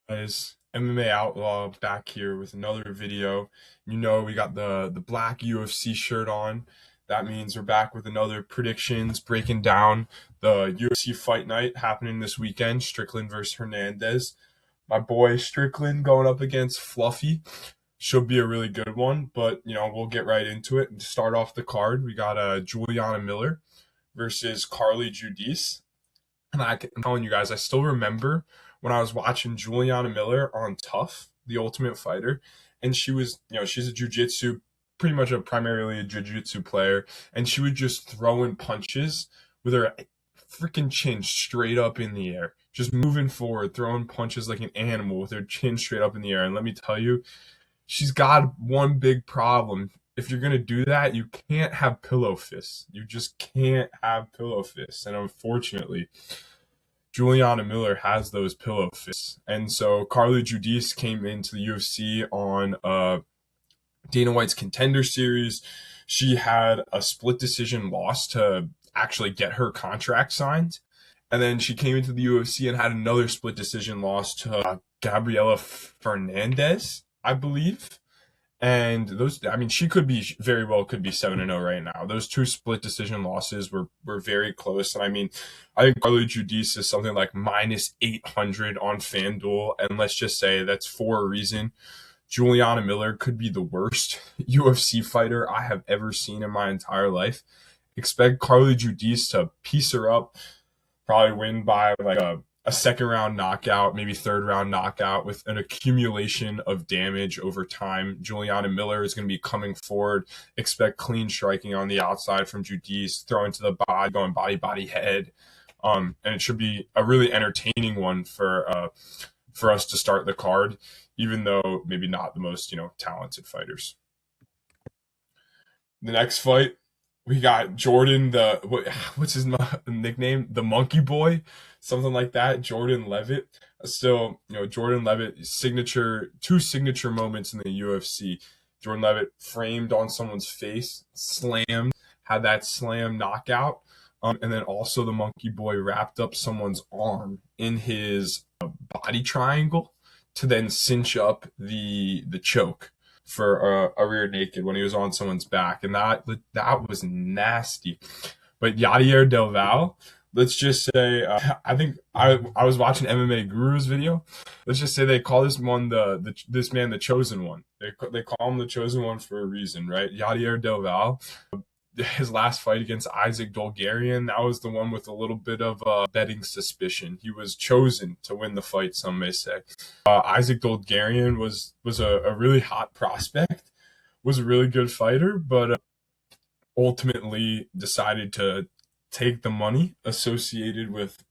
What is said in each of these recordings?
Guys, MMA Outlaw back here with another video. We got the black UFC shirt on. That means we're back with another predictions, breaking down the UFC fight night happening this weekend, Strickland versus Hernandez. My boy Strickland going up against Fluffy. Should be a really good one, but we'll get right into it and start off the card. We got Juliana Miller versus Carly Judice. And I'm telling you guys, I still remember when I was watching Juliana Miller on Tough, The Ultimate Fighter, and she was, she's a jujitsu, pretty much primarily a jujitsu player, and she would just throw in punches with her freaking chin straight up in the air, just moving forward, throwing punches like an animal with her chin straight up in the air. And let me tell you, she's got one big problem. If you're going to do that, you can't have pillow fists. You just can't have pillow fists. And unfortunately, Juliana Miller has those pillow fists. And so Carly Judice came into the UFC on Dana White's Contender Series. She had a split decision loss to actually get her contract signed. And then she came into the UFC and had another split decision loss to Gabriela Fernandez, I believe. And those, I mean, she could be very well could be 7-0 right now. Those two split decision losses were very close. And I mean, I think Carly Judice is something like minus 800 on FanDuel. And let's just say that's for a reason. Juliana Miller could be the worst UFC fighter I have ever seen in my entire life. Expect Carly Judice to piece her up, probably win by like a second round knockout, maybe third round knockout with an accumulation of damage over time. Juliana Miller is going to be coming forward. Expect clean striking on the outside from Judice, throwing to the body, going body, head. And it should be a really entertaining one for us to start the card, even though maybe not the most, talented fighters. The next fight, we got Jordan, what's his nickname? The Monkey Boy, something like that. Jordan Levitt. Still, Jordan Levitt, two signature moments in the UFC. Jordan Levitt framed on someone's face, slammed, had that slam knockout. And then also the Monkey Boy wrapped up someone's arm in his body triangle to then cinch up the choke for a rear naked when he was on someone's back, and that was nasty. But Yadier Del Val, let's just say, I think I was watching MMA Guru's video. Let's just say they call this one this man the chosen one. They call him the chosen one for a reason, right? Yadier Del Val, his last fight against Isaac Dolgarian, that was the one with a little bit of betting suspicion. He was chosen to win the fight, some may say. Isaac Dolgarian was a really hot prospect, was a really good fighter, but ultimately decided to take the money associated with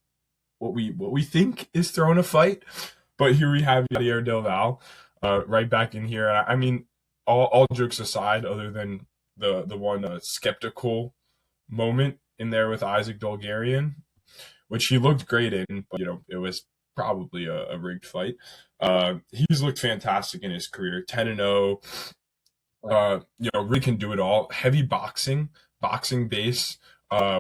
what we think is throwing a fight. But here we have Yadier Del Val right back in here. I mean, all jokes aside, other than the one skeptical moment in there with Isaac Dolgarian, which he looked great in, but it was probably a rigged fight. He's looked fantastic in his career, 10-0. Really can do it all. Heavy boxing base,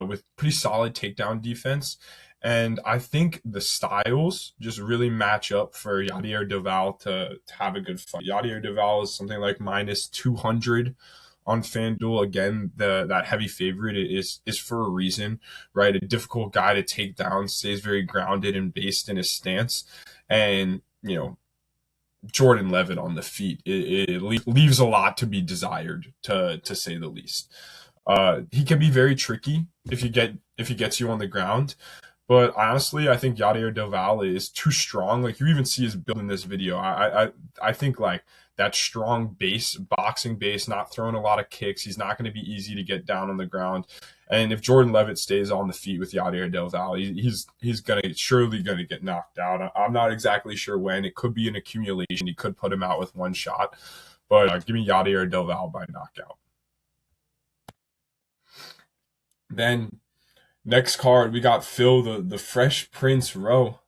with pretty solid takedown defense. And I think the styles just really match up for Yadier Del Val to have a good fight. Yadier Del Val is something like minus 200 on FanDuel. Again, that heavy favorite is for a reason, right? A difficult guy to take down, stays very grounded and based in his stance. And, Jordan Levitt on the feet, it leaves a lot to be desired, to say the least. He can be very tricky if he gets you on the ground. But honestly, I think Yadier Del Val is too strong. Like, you even see his build in this video. I think like that strong boxing base, not throwing a lot of kicks. He's not going to be easy to get down on the ground. And if Jordan Levitt stays on the feet with Yadier Del Val, he's surely gonna get knocked out. I'm not exactly sure when. It could be an accumulation. He could put him out with one shot. But give me Yadier Del Val by knockout. Then next card, we got Phil the Fresh Prince Rowe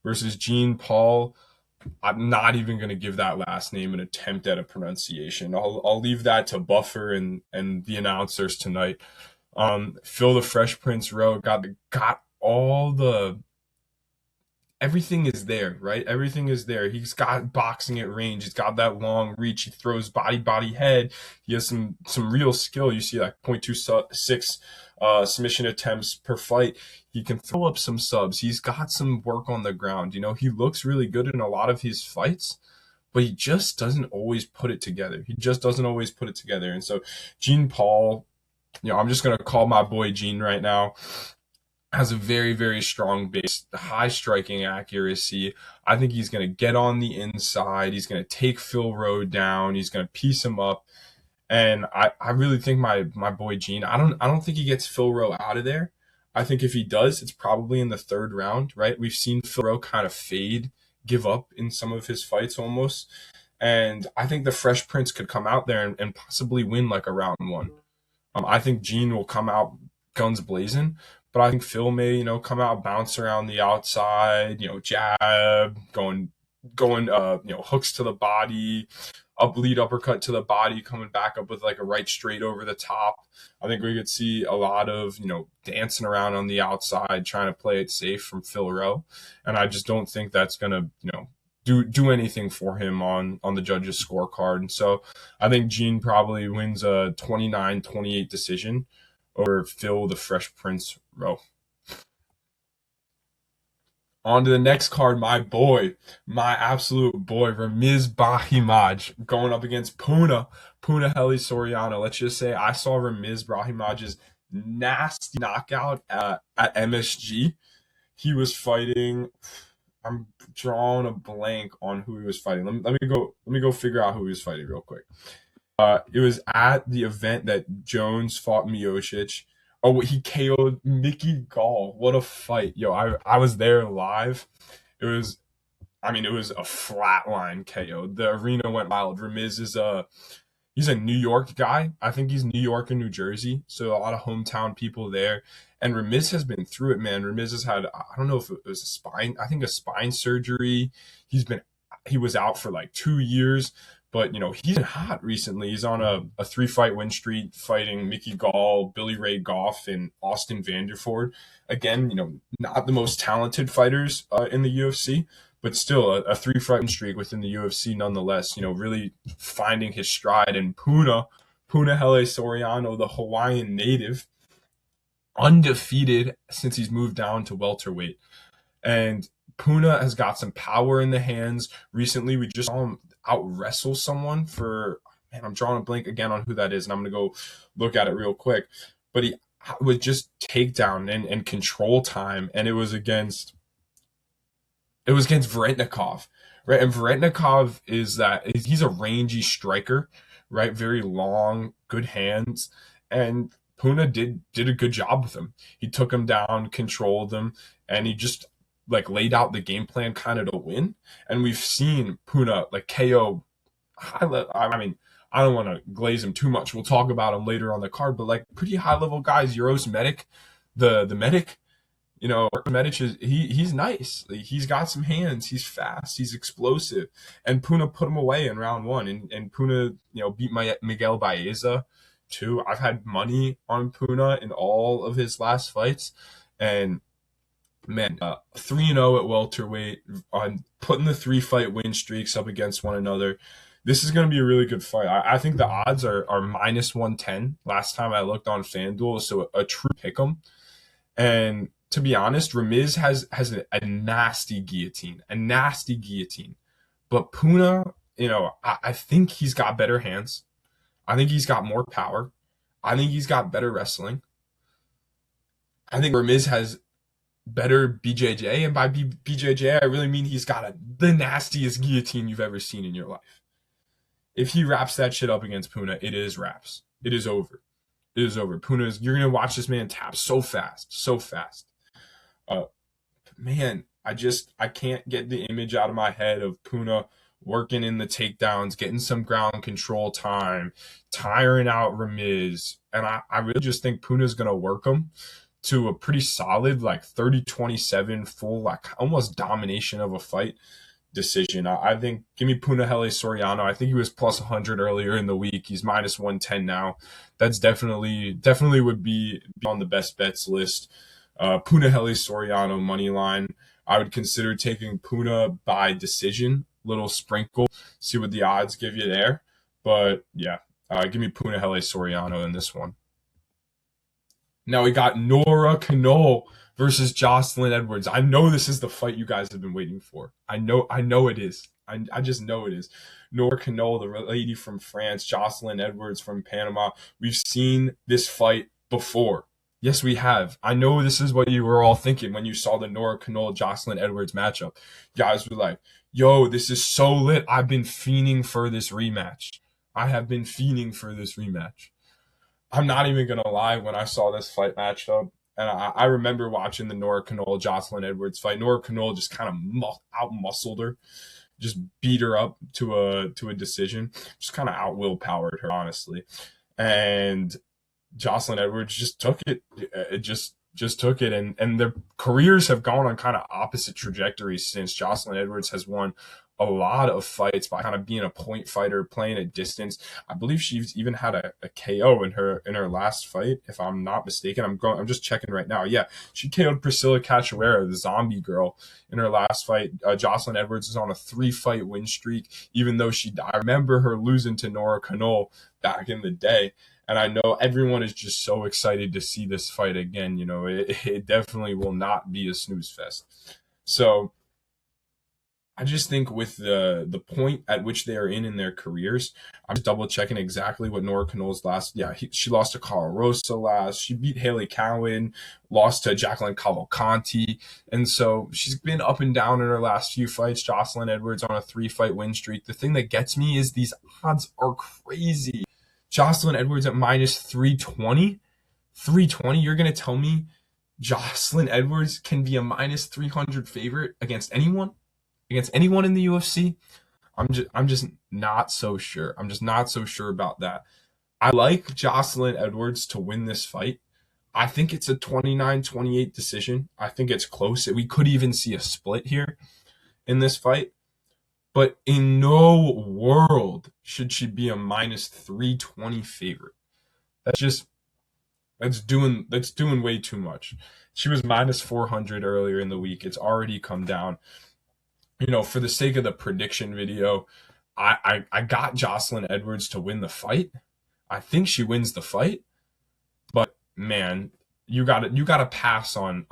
versus Jean Paul. I'm not even going to give that last name an attempt at a pronunciation. I'll leave that to Buffer and the announcers tonight. Phil the Fresh Prince Rowe got all the everything is there, right? Everything is there. He's got boxing at range. He's got that long reach. He throws body, head. He has some real skill. You see like 0.26 submission attempts per fight. He can throw up some subs. He's got some work on the ground. He looks really good in a lot of his fights, but he just doesn't always put it together. He just doesn't always put it together. And so Gene Paul, I'm just going to call my boy Gene right now, has a very, very strong base, high striking accuracy. I think he's going to get on the inside. He's going to take Phil Rowe down. He's going to piece him up. And I really think my boy Gene, I don't think he gets Phil Rowe out of there. I think if he does, it's probably in the third round, right? We've seen Phil Rowe kind of fade, give up in some of his fights almost. And I think the Fresh Prince could come out there and possibly win like a round one. I think Gene will come out guns blazing, but I think Phil may, come out, bounce around the outside, jab, going, hooks to the body, lead uppercut to the body, coming back up with like a right straight over the top. I think we could see a lot of, dancing around on the outside, trying to play it safe from Phil Rowe. And I just don't think that's going to, do anything for him on the judges' scorecard. And so I think Gene probably wins a 29-28 decision over Phil the Fresh Prince Rowe. On to the next card, my absolute boy, Ramiz Brahimaj, going up against Punahele Soriano. Let's just say I saw Ramiz Brahimaj's nasty knockout at MSG. He was fighting. I'm drawing a blank on who he was fighting. Let me go figure out who he was fighting real quick. It was at the event that Jones fought Miocic. Oh, he KO'd Mickey Gall. What a fight. Yo, I was there live. It was a flatline KO. The arena went wild. Ramiz is he's a New York guy. I think he's New York and New Jersey. So a lot of hometown people there. And Ramiz has been through it, man. Ramiz has had, I don't know if it was a spine surgery. He was out for like 2 years. But, he's been hot recently. He's on a 3-fight win streak fighting Mickey Gall, Billy Ray Goff, and Austin Vanderford. Again, not the most talented fighters in the UFC, but still a 3-fight win streak within the UFC nonetheless, really finding his stride. And Punahele Soriano, the Hawaiian native, undefeated since he's moved down to welterweight. And Puna has got some power in the hands. Recently, we just saw him out wrestle someone I'm drawing a blank again on who that is, and I'm going to go look at it real quick. But he was just takedown and control time, and it was against Varetnikov, right? And Varetnikov he's a rangy striker, right? Very long, good hands, and Puna did a good job with him. He took him down, controlled him, and he just laid out the game plan kind of to win. And we've seen Puna KO I don't want to glaze him too much. We'll talk about him later on the card, but pretty high level guys. Uros Medic, the medic, Medic he's nice. He's got some hands. He's fast. He's explosive. And Puna put him away in round one. And Puna, beat Miguel Baeza too. I've had money on Puna in all of his last fights, and man, 3-0 at welterweight, on putting the 3-fight win streaks up against one another. This is going to be a really good fight. I think the odds are minus 110. Last time I looked on FanDuel, so a true pick'em. And to be honest, Ramiz has a nasty guillotine, But Puna, I think he's got better hands. I think he's got more power. I think he's got better wrestling. I think Ramiz has better BJJ, and by BJJ I really mean he's got the nastiest guillotine you've ever seen in your life. If he wraps that shit up against Puna, it is wraps. It is over. You're gonna watch this man tap so fast. Man, I can't get the image out of my head of Puna working in the takedowns, getting some ground control time, tiring out Ramiz, and I really just think Puna's gonna work him to a pretty solid 30-27 full almost domination of a fight decision. I think give me Punahele Soriano. I think he was plus 100 earlier in the week. He's minus 110 now. That's definitely would be on the best bets list. Punahele Soriano money line. I would consider taking Puna by decision, little sprinkle, see what the odds give you there. But yeah, give me Puna Hele Soriano in this one. Now we got Nora Knoll versus Jocelyn Edwards. I know this is the fight you guys have been waiting for. I know it is. I just know it is. Nora Knoll, the lady from France, Jocelyn Edwards from Panama. We've seen this fight before. Yes, we have. I know this is what you were all thinking when you saw the Nora Knoll Jocelyn Edwards matchup. You guys were like, yo, this is so lit. I've been fiending for this rematch. I have been fiending for this rematch. I'm not even gonna lie. When I saw this fight matched up, and I remember watching the Nora Knoll Jocelyn Edwards fight. Nora Knoll just kind of out muscled her, just beat her up to a decision. Just kind of out willpowered her, honestly. And Jocelyn Edwards just took it. It just took it, and their careers have gone on kind of opposite trajectories since. Jocelyn Edwards has won a lot of fights by kind of being a point fighter, playing at distance. I believe she's even had a KO in her last fight, if I'm not mistaken. I'm just checking right now. Yeah, she KO'd Priscilla Cachoeira, the zombie girl, in her last fight. Jocelyn Edwards is on a 3-fight win streak, even though I remember her losing to Nora Knoll back in the day. And I know everyone is just so excited to see this fight again. You know, it definitely will not be a snooze fest. So I just think with the point at which they are in their careers, I'm just double checking exactly what Nora Knoll's last. Yeah, she lost to Cara Rosa last. She beat Haley Cowan, lost to Jacqueline Cavalcanti, and so she's been up and down in her last few fights. Jocelyn Edwards on a 3-fight win streak. The thing that gets me is these odds are crazy. Jocelyn Edwards at minus 320. 320. You're gonna tell me Jocelyn Edwards can be a minus 300 favorite against anyone? Against anyone in the UFC? I'm just not so sure. I'm just not so sure about that. I like Jocelyn Edwards to win this fight. I think it's a 29-28 decision. I think it's close. We could even see a split here in this fight. But in no world should she be a minus 320 favorite. That's doing way too much. She was minus 400 earlier in the week. It's already come down. You know, for the sake of the prediction video, I got Jocelyn Edwards to win the fight. I think she wins the fight, but man, you gotta pass on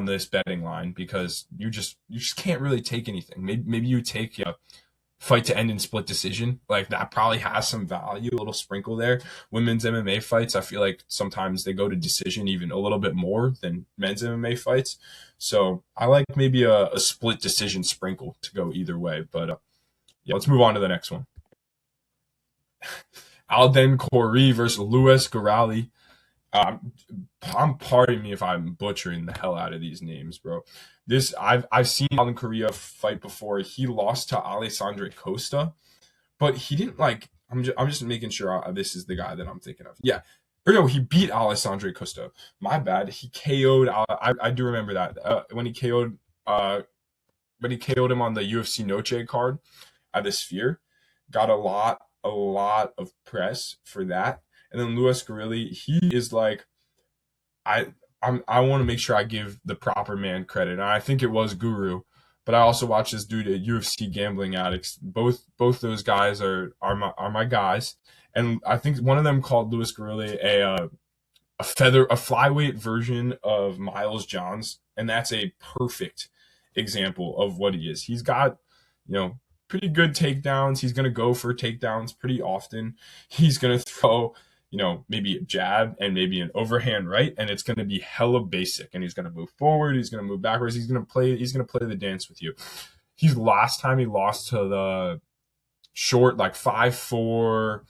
this betting line because you just can't really take anything. Maybe you take a fight to end in split decision. Like that probably has some value, a little sprinkle there. Women's MMA fights, I feel like sometimes they go to decision even a little bit more than men's MMA fights. So I like maybe a split decision sprinkle to go either way. But yeah, let's move on to the next one. Alden Corey versus Louis Garali. Pardon me if I'm butchering the hell out of these names, bro. I've seen Alden Correa fight before. He lost to Alessandro Costa, but he didn't like. I'm just making sure this is the guy that I'm thinking of. Yeah, or no, he beat Alessandro Costa. My bad. He KO'd. I do remember that when he KO'd him on the UFC Noche card at the Sphere. Got a lot of press for that. And then Louis Garili, he is like, I want to make sure I give the proper man credit. And I think it was Guru, but I also watched this dude at UFC Gambling Addicts. Both those guys are my guys. And I think one of them called Louis Garili a flyweight version of Miles Johns, and that's a perfect example of what he is. He's got, pretty good takedowns. He's going to go for takedowns pretty often. He's going to throw, maybe a jab and maybe an overhand right, and it's going to be hella basic. And he's going to move forward. He's going to move backwards. He's going to play the dance with you. Last time he lost to the short, like 5'4",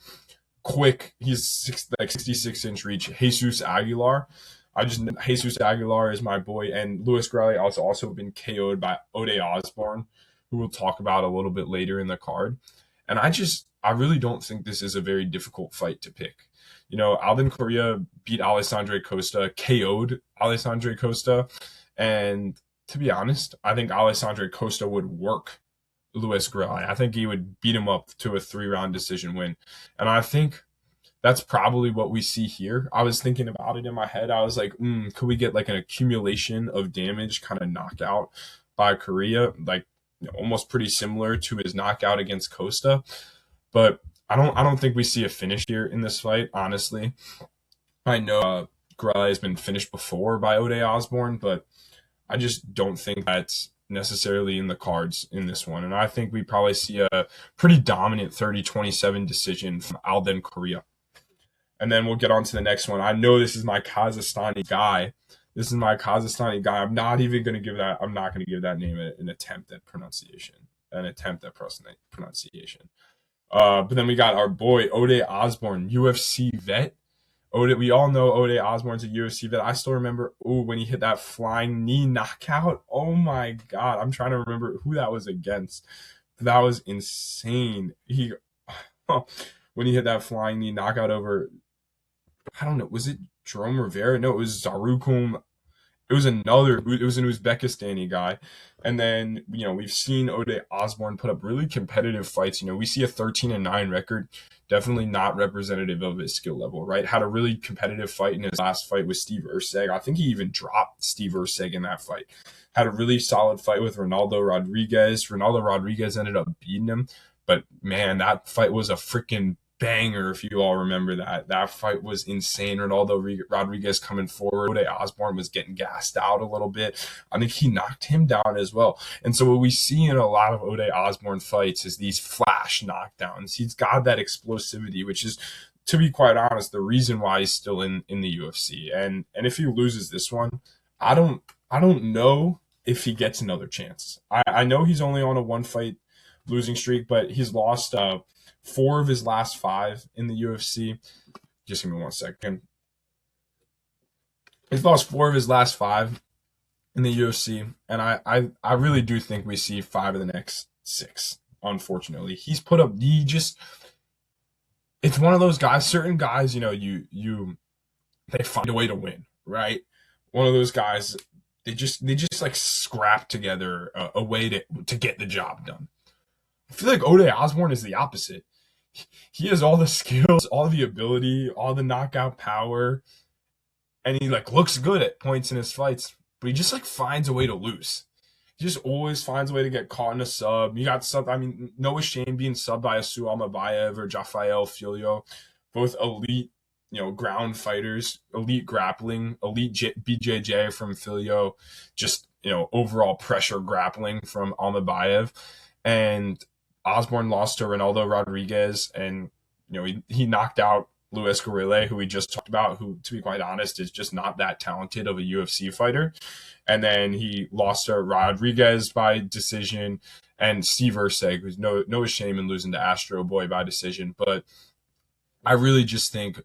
quick. He's 66-inch reach. Jesus Aguilar. Jesus Aguilar is my boy, and Louis Garili has also been KO'd by Ode Osborne, who we'll talk about a little bit later in the card. And I really don't think this is a very difficult fight to pick. Alden Correa beat Alessandro Costa, KO'd Alessandro Costa. And to be honest, I think Alessandro Costa would work Louis Garili. I think he would beat him up to a 3-round decision win. And I think that's probably what we see here. I was thinking about it in my head. I was like, could we get like an accumulation of damage kind of knockout by Correa, like almost pretty similar to his knockout against Costa. But I don't think we see a finish here in this fight, honestly. I know Correa has been finished before by Ode Osborne, but I just don't think that's necessarily in the cards in this one. And I think we probably see a pretty dominant 30-27 decision from Alden Correa. And then we'll get on to the next one. I know this is my Kazakhstani guy. I'm not even going to give that. I'm not going to give that name an attempt at pronunciation. But then we got our boy Ode Osborne, UFC vet. We all know Ode Osborne's a UFC vet. I still remember when he hit that flying knee knockout. Oh my god, I'm trying to remember who that was against. That was insane. When he hit that flying knee knockout over, I don't know, was it Jerome Rivera? No, it was Zarukum. It was an Uzbekistani guy. And then, we've seen Ode Osborne put up really competitive fights. We see a 13-9 record, definitely not representative of his skill level, right? Had a really competitive fight in his last fight with Steve Erceg. I think he even dropped Steve Erceg in that fight. Had a really solid fight with Ronaldo Rodriguez. Ronaldo Rodriguez ended up beating him. But, man, that fight was a freaking banger, if you all remember that. That fight was insane. Ronaldo Rodriguez coming forward. Ode Osborne was getting gassed out a little bit. I think he knocked him down as well. And so what we see in a lot of Ode Osborne fights is these flash knockdowns. He's got that explosivity, which is, to be quite honest, the reason why he's still in the UFC. And if he loses this one, I don't know if he gets another chance. I know he's only on a one fight losing streak, but he's lost 4 of his last 5 in the UFC. Just give me 1 second. He's lost 4 of his last 5 in the UFC, and I really do think we see 5 of the next 6. Unfortunately, he's put up. It's one of those guys. Certain guys, they find a way to win, right? One of those guys, they just like scrap together a way to get the job done. I feel like Ode Osborne is the opposite. He has all the skills, all the ability, all the knockout power, and he looks good at points in his fights, but he just finds a way to lose. He just always finds a way to get caught in a sub. You got no shame being subbed by Asu Almabayev or Jafael Filio, both elite, ground fighters, elite grappling, elite BJJ from Filio, just, overall pressure grappling from Almabayev. And Osborne lost to Ronaldo Rodriguez, and he knocked out Luis Guerrilla, who we just talked about, who, to be quite honest, is just not that talented of a UFC fighter. And then he lost to Rodriguez by decision, and Steve Erceg, who's no shame in losing to Astro Boy by decision. But I really just think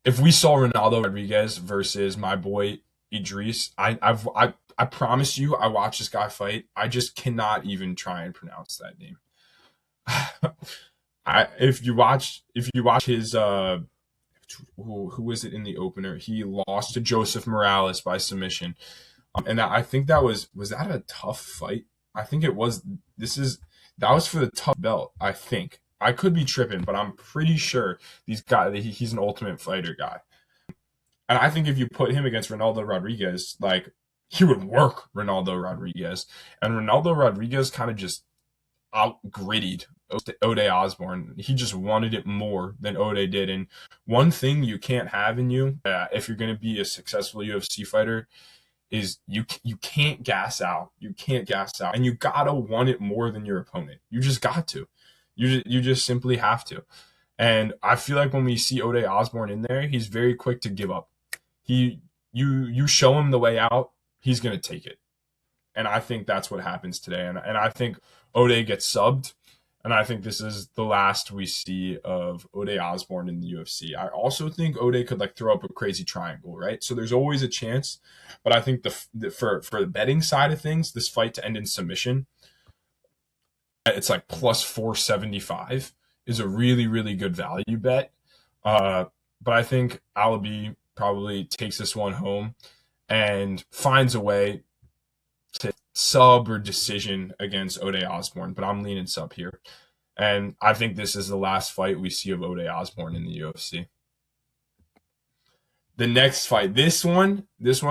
if we saw Ronaldo Rodriguez versus my boy Idris, I promise you, I watched this guy fight. I just cannot even try and pronounce that name. If you watch his who was it in the opener? He lost to Joseph Morales by submission, and I think that was that a tough fight? I think it was. That was for the tough belt. I think I could be tripping, but I'm pretty sure he's an Ultimate Fighter guy. And I think if you put him against Ronaldo Rodriguez, he would work Ronaldo Rodriguez. And Ronaldo Rodriguez kind of just out-grittied Ode Osborne. He just wanted it more than Ode did. And one thing you can't have in you, if you're going to be a successful UFC fighter, is you can't gas out. You can't gas out. And you got to want it more than your opponent. You just got to. You just simply have to. And I feel like when we see Ode Osborne in there, he's very quick to give up. You show him the way out, he's going to take it. And I think that's what happens today. And I think Ode gets subbed. And I think this is the last we see of Ode Osborne in the UFC. I also think Ode could throw up a crazy triangle, right? So there's always a chance. But I think for the betting side of things, this fight to end in submission, it's plus 475 is a really, really good value bet. But I think Alabi probably takes this one home and finds a way to sub or decision against Ode Osborne, but I'm leaning sub here. And I think this is the last fight we see of Ode Osborne in the UFC. The next fight, this one,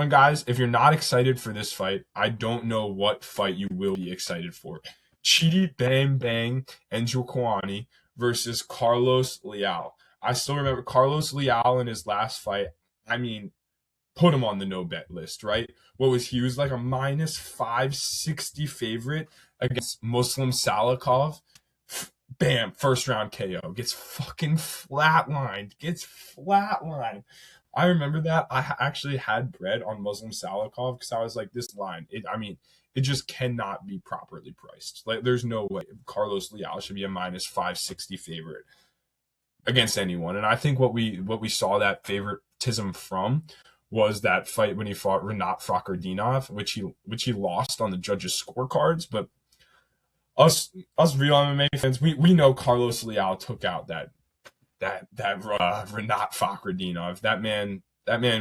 guys, if you're not excited for this fight, I don't know what fight you will be excited for. Chidi Bang Bang and Njokuani versus Carlos Leal. I still remember Carlos Leal in his last fight. I mean, put him on the no bet list, right? What was he? He was like a minus 560 favorite against Muslim Salikov. Bam, first round KO. Gets fucking flatlined. I remember that. I actually had bread on Muslim Salikov because I was like, this line, it just cannot be properly priced. Like, there's no way Carlos Leal should be a minus 560 favorite against anyone. And I think what we saw that favoritism from was that fight when he fought Renat Fakhretdinov, which he lost on the judges' scorecards. But us real MMA fans, we know Carlos Leal took out that Renat Fakhretdinov. That man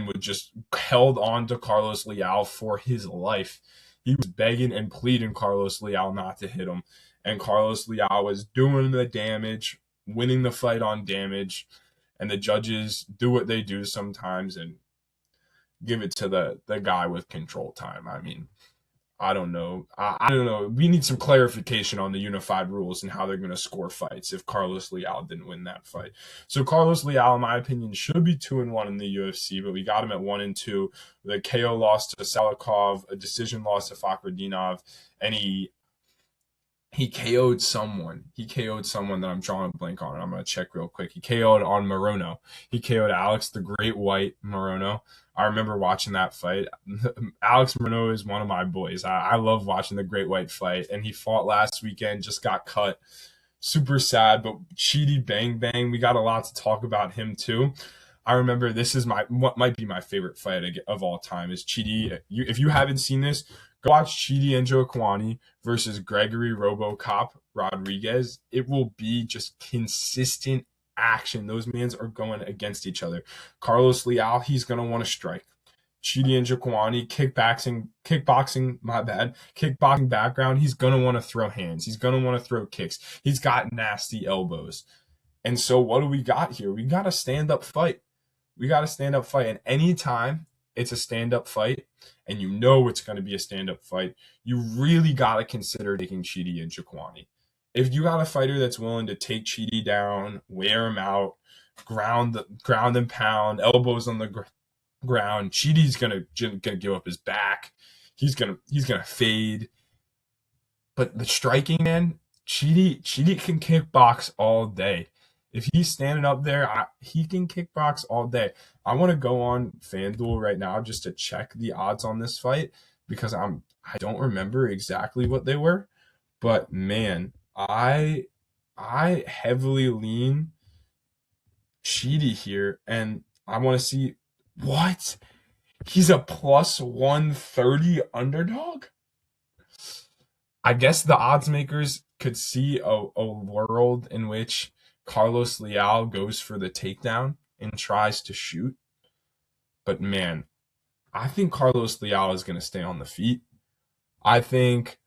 would just held on to Carlos Leal for his life. He was begging and pleading Carlos Leal not to hit him, and Carlos Leal was doing the damage, winning the fight on damage, and the judges do what they do sometimes and give it to the guy with control time. I mean, I don't know. I don't know. We need some clarification on the unified rules and how they're going to score fights if Carlos Leal didn't win that fight. So Carlos Leal, in my opinion, should be 2-1 in the UFC, but we got him at 1-2. The KO loss to Salikov, a decision loss to Fakhretdinov, and he KO'd someone. He KO'd someone that I'm drawing a blank on, and I'm going to check real quick. He KO'd on Morono. He KO'd Alex the Great White Morono. I remember watching that fight. Alex Morono is one of my boys. I love watching the Great White fight, and he fought last weekend, just got cut. Super sad, but Chidi Bang Bang, we got a lot to talk about him too. I remember this is what might be my favorite fight of all time is Chidi. If you haven't seen this, go watch Chidi Njokuani versus Gregory RoboCop Rodriguez. It will be just consistent action. Those men are going against each other. Carlos Leal, he's going to want to strike. Chidi Njokuani, kickboxing background, he's going to want to throw hands. He's going to want to throw kicks. He's got nasty elbows. And so what do we got here? We got a stand-up fight. And anytime it's a stand-up fight, and you know it's going to be a stand-up fight, you really got to consider taking Chidi Njokuani. If you got a fighter that's willing to take Chidi down, wear him out, ground and pound, elbows on the ground, Chidi's gonna give up his back. He's gonna fade. But the striking, man, Chidi can kickbox all day. If he's standing up there, he can kickbox all day. I want to go on FanDuel right now just to check the odds on this fight because I don't remember exactly what they were, but man, I heavily lean Chidi here, and I want to see what he's a plus 130 underdog. I guess the odds makers could see a world in which Carlos Leal goes for the takedown and tries to shoot. But man, I think Carlos Leal is going to stay on the feet. I think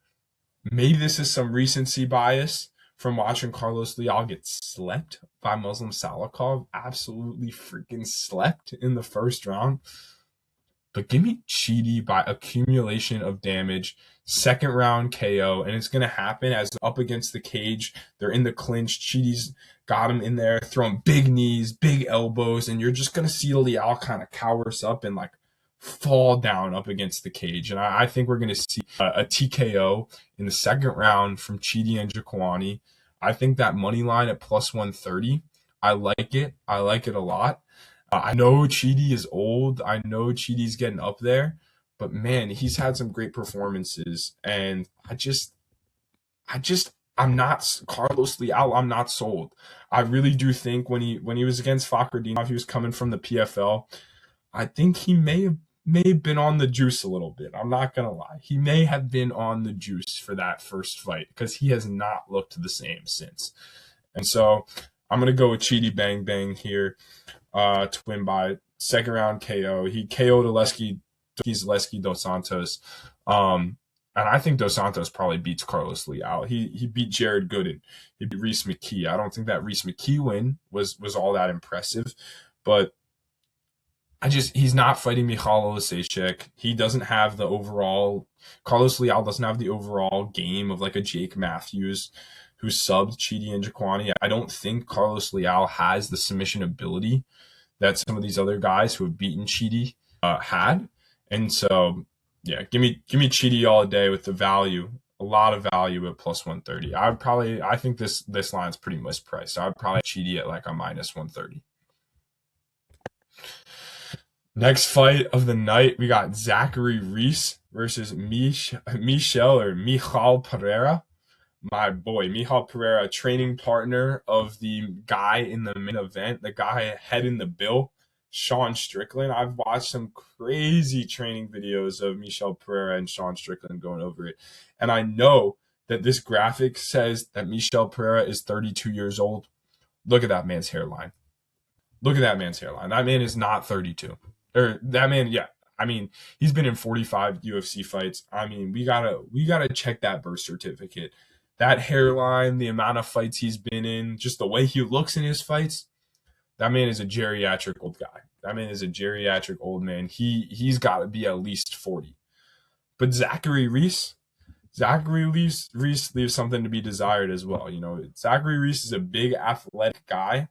maybe this is some recency bias from watching Carlos Leal get slept by Muslim Salikov. Absolutely freaking slept in the first round. But give me Chidi by accumulation of damage, second round KO, and it's going to happen as up against the cage. They're in the clinch. Chidi's got him in there, throwing big knees, big elbows, and you're just going to see Leal kind of cowers up and like fall down up against the cage. And I think we're going to see a TKO in the second round from Chidi Njokuani. I think that money line at plus 130, I like it. I like it a lot. I know Chidi is old. I know Chidi's getting up there, but man, he's had some great performances, and I'm not Carlos Leal. I'm not sold. I really do think when he was against Fakhretdinov, he was coming from the PFL. I think he may have been on the juice a little bit. I'm not gonna lie. He may have been on the juice for that first fight because he has not looked the same since. And so I'm gonna go with Chidi Bang Bang here. To win by second round KO. He KO'd Lesky Dos Santos. And I think Dos Santos probably beats Carlos Leal. He beat Jared Gooden. He beat Reese McKee. I don't think that Reese McKee win was all that impressive. But he's not fighting Michal Oleksiejczuk. He doesn't have the overall, Carlos Leal doesn't have the overall game of like a Jake Matthews who subbed Chidi and Jaquani. I don't think Carlos Leal has the submission ability that some of these other guys who have beaten Chidi had. And so, yeah, give me Chidi all day with the value, a lot of value at plus 130. I think this line's pretty mispriced. So I'd probably Chidi at like a minus 130. Next fight of the night, we got Zachary Reese versus Michal Pereira. My boy, Michal Pereira, training partner of the guy in the main event, the guy heading the bill, Sean Strickland. I've watched some crazy training videos of Michal Pereira and Sean Strickland going over it. And I know that this graphic says that Michal Pereira is 32 years old. Look at that man's hairline. Look at that man's hairline. That man is not 32. Or that man, yeah. I mean, he's been in 45 UFC fights. I mean, we gotta check that birth certificate. That hairline, the amount of fights he's been in, just the way he looks in his fights. That man is a geriatric old guy. That man is a geriatric old man. He's got to be at least 40. But Zachary Reese leaves something to be desired as well. You know, Zachary Reese is a big athletic guy.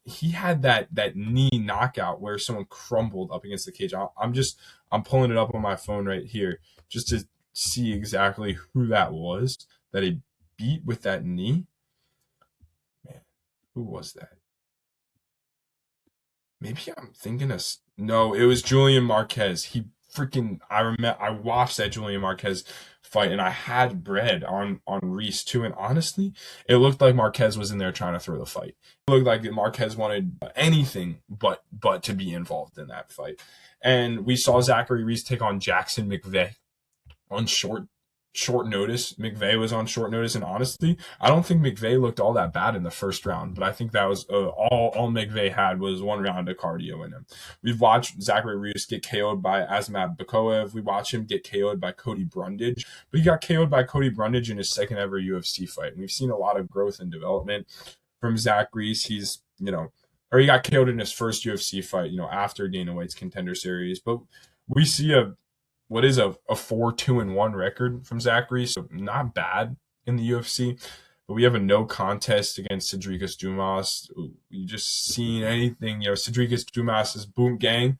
He had that knee knockout where someone crumbled up against the cage. I'm pulling it up on my phone right here just to see exactly who that was that he beat with that knee. Man, who was that? Maybe I'm thinking of, no, it was Julian Marquez. I watched that Julian Marquez fight and I had bread on Reese too. And honestly, it looked like Marquez was in there trying to throw the fight. It looked like Marquez wanted anything but to be involved in that fight. And we saw Zachary Reese take on Jackson McVeigh on short notice. McVeigh was on short notice, and honestly, I don't think McVeigh looked all that bad in the first round. But I think that was all McVeigh had was one round of cardio in him. We've watched Zachary Reese get KO'd by Asmat Bakoev. We watched him get KO'd by Cody Brundage, but he got KO'd by Cody Brundage in his second ever UFC fight. And we've seen a lot of growth and development from Zach Reese. He got KO'd in his first UFC fight, after Dana White's Contender Series. But we see what is a 4-2-1 record from Zachary, so not bad in the UFC. But we have a no contest against Cedricus Dumas. We just seen anything, Cedricus Dumas' boom gang.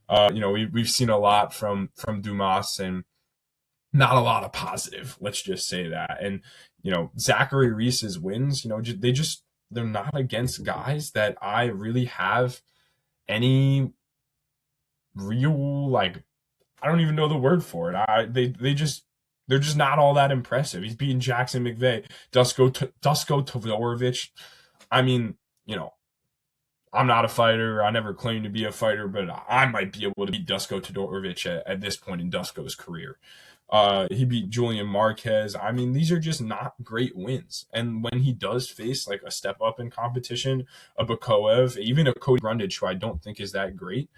We've seen a lot from Dumas and not a lot of positive. Let's just say that. And Zachary Reese's wins, they're not against guys that I really have any real I don't even know the word for it. They're just not all that impressive. He's beating Jackson McVeigh, Dusko Todorovic. I mean, I'm not a fighter. I never claimed to be a fighter, but I might be able to beat Dusko Todorovic at this point in Dusko's career. He beat Julian Marquez. I mean, these are just not great wins. And when he does face a step up in competition, a Bakoev, even a Cody Brundage, who I don't think is that great,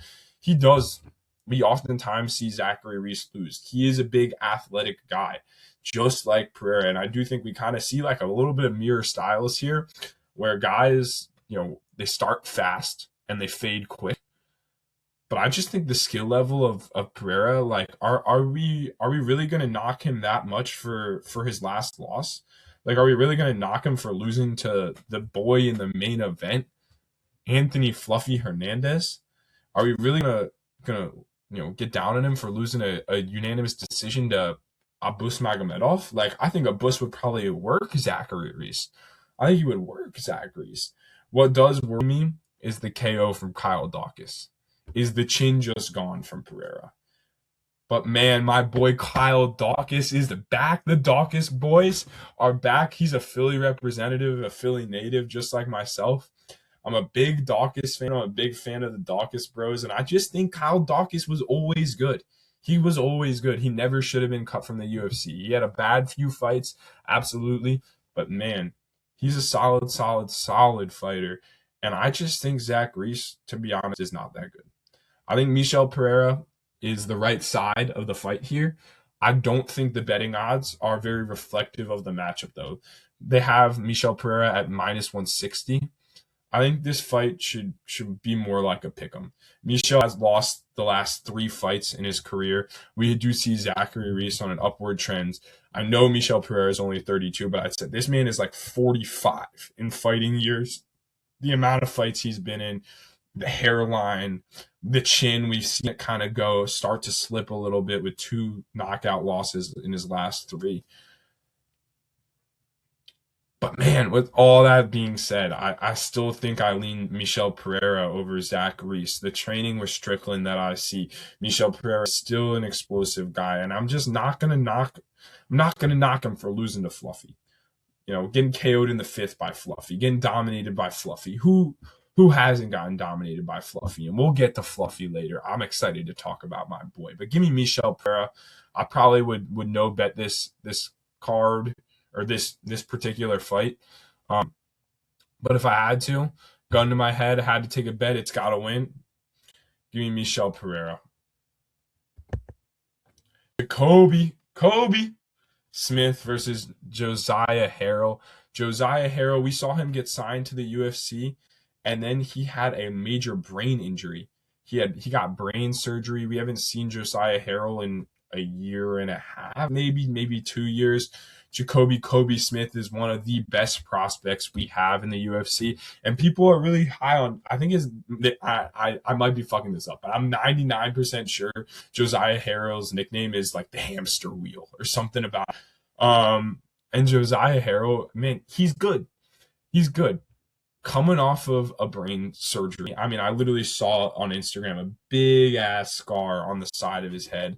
we oftentimes see Zachary Reese lose. He is a big athletic guy, just like Pereira. And I do think we kind of see a little bit of mirror styles here where guys, they start fast and they fade quick. But I just think the skill level of Pereira, are we really going to knock him that much for his last loss? Are we really going to knock him for losing to the boy in the main event, Anthony Fluffy Hernandez? Are we really going to get down on him for losing a unanimous decision to Abus Magomedov? I think Abus would probably work Zachary Reese. I think he would work Zach Reese. What does worry me is the KO from Kyle Dawkins. Is the chin just gone from Pereira? But man, my boy Kyle Dawkins is back. The Dawkins boys are back. He's a Philly representative, a Philly native, just like myself. I'm a big Dawkins fan. I'm a big fan of the Dawkins bros. And I just think Kyle Dawkins was always good. He was always good. He never should have been cut from the UFC. He had a bad few fights, absolutely. But man, he's a solid fighter. And I just think Zach Reese, to be honest, is not that good. I think Michel Pereira is the right side of the fight here. I don't think the betting odds are very reflective of the matchup, though. They have Michel Pereira at minus 160. I think this fight should be more like a pick'em. Michel has lost the last 3 fights in his career. We do see Zachary Reese on an upward trend. I know Michel Pereira is only 32, but I said this man is like 45 in fighting years. The amount of fights he's been in, the hairline, the chin, we've seen it kind of start to slip a little bit with 2 knockout losses in his last 3. But man, with all that being said, I still think I lean Michel Pereira over Zach Reese. The training with Strickland that I see, Michel Pereira is still an explosive guy, and I'm just not gonna knock. I'm not gonna knock him for losing to Fluffy. Getting KO'd in the 5th by Fluffy, getting dominated by Fluffy. Who hasn't gotten dominated by Fluffy? And we'll get to Fluffy later. I'm excited to talk about my boy, but give me Michel Pereira. I probably would no bet this card or this particular fight. But if I had to, gun to my head, I had to take a bet, it's got to win. Give me Michel Pereira. Kobe Smith versus Josiah Harrell. Josiah Harrell, we saw him get signed to the UFC, and then he had a major brain injury. He got brain surgery. We haven't seen Josiah Harrell in a year and a half, maybe 2 years. Kobe Smith is one of the best prospects we have in the UFC, and people are really high on. I think I might be fucking this up, but I'm 99% sure Josiah Harrell's nickname is like the hamster wheel or something about. And Josiah Harrell, man, he's good. He's good. Coming off of a brain surgery. I mean, I literally saw on Instagram a big ass scar on the side of his head.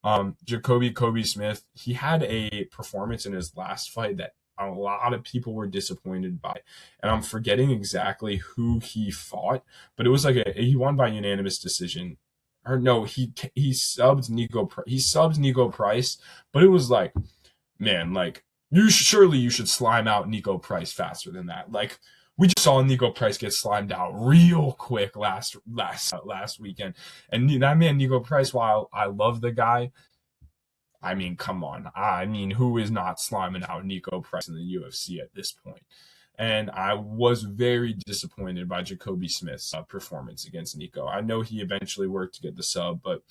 Kobe Smith, he had a performance in his last fight that a lot of people were disappointed by, and I'm forgetting exactly who he fought, but it was like he won by unanimous decision, or no, he subs Nico Price, but it was like, man, like you should slime out Nico Price faster than that. Like we just saw Nico Price get slimed out real quick last weekend. And that man, Nico Price, while I love the guy, I mean, come on. I mean, who is not sliming out Nico Price in the UFC at this point? And I was very disappointed by Jacoby Smith's performance against Nico. I know he eventually worked to get the sub, but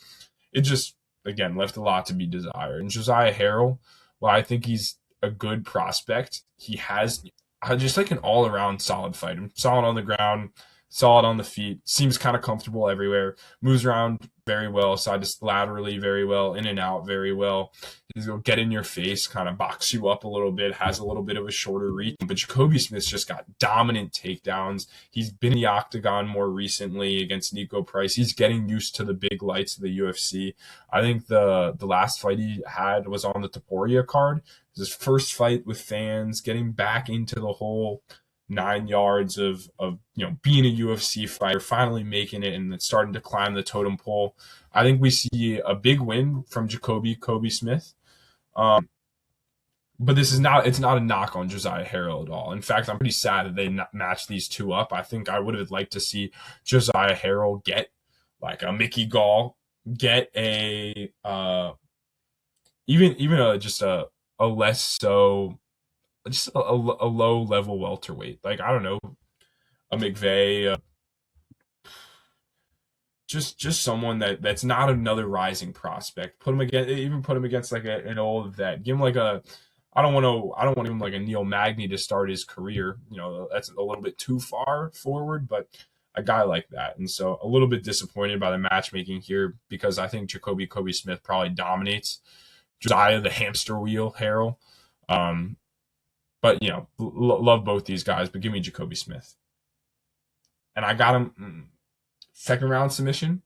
it just, again, left a lot to be desired. And Josiah Harrell, well, I think he's a good prospect. He has just like an all-around solid fight. Solid on the ground, solid on the feet, seems kind of comfortable everywhere, moves around very well, side to laterally very well, in and out very well. He's going to get in your face, kind of box you up a little bit, has a little bit of a shorter reach. But Jacoby Smith's just got dominant takedowns. He's been in the octagon more recently against Nico Price. He's getting used to the big lights of the UFC. I think the last fight he had was on the Taporia card. His first fight with fans, getting back into the whole 9 yards of being a UFC fighter, finally making it and starting to climb the totem pole. I think we see a big win from Kobe Smith. But it's not a knock on Josiah Harrell at all. In fact, I'm pretty sad that they matched these two up. I think I would have liked to see Josiah Harrell get like a Mickey Gall, get a just a less so, just a low level welterweight. Like, I don't know, a McVeigh, just someone that's not another rising prospect. Put him against like an old vet. Give him like I don't want to give him like a Neil Magny to start his career. That's a little bit too far forward, but a guy like that. And so a little bit disappointed by the matchmaking here, because I think Kobe Smith probably dominates Josiah the hamster wheel Harrell. But love both these guys, but give me Jacoby Smith. And I got him second round submission.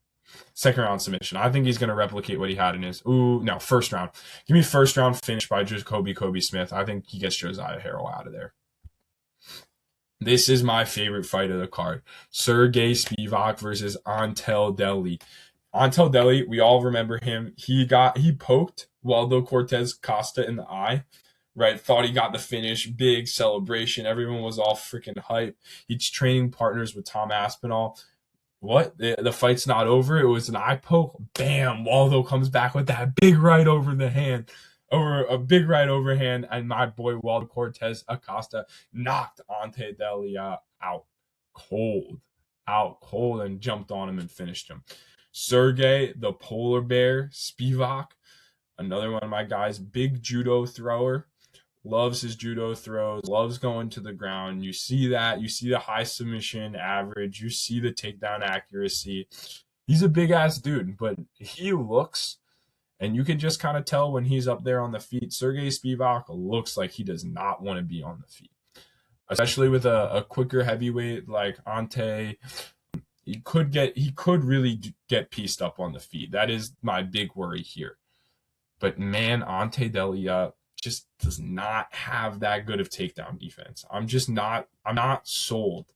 I think he's going to replicate what he had in his first round. Give me first round finish by Jacoby Smith. I think he gets Josiah Harrell out of there. This is my favorite fight of the card. Sergey Spivak versus Antel Deli. Antel Deli, we all remember him. He poked Waldo Cortez Costa in the eye. Right, thought he got the finish, big celebration. Everyone was all freaking hype. He's training partners with Tom Aspinall. What? The fight's not over. It was an eye poke. Bam! Waldo comes back with that big right over the hand, and my boy Waldo Cortez Acosta knocked Ante Delia out. cold, out cold, and jumped on him and finished him. Sergey, the polar bear, Spivak, another one of my guys, big judo thrower, loves his judo throws, loves going to the ground. You see that. You see the high submission average. You see the takedown accuracy. He's a big ass dude, but he looks, and you can just kind of tell when he's up there on the feet. Sergey Spivak looks like he does not want to be on the feet, especially with a quicker heavyweight like Ante. He could really get pieced up on the feet. That is my big worry here. But man, Ante Delia just does not have that good of takedown defense. I'm not sold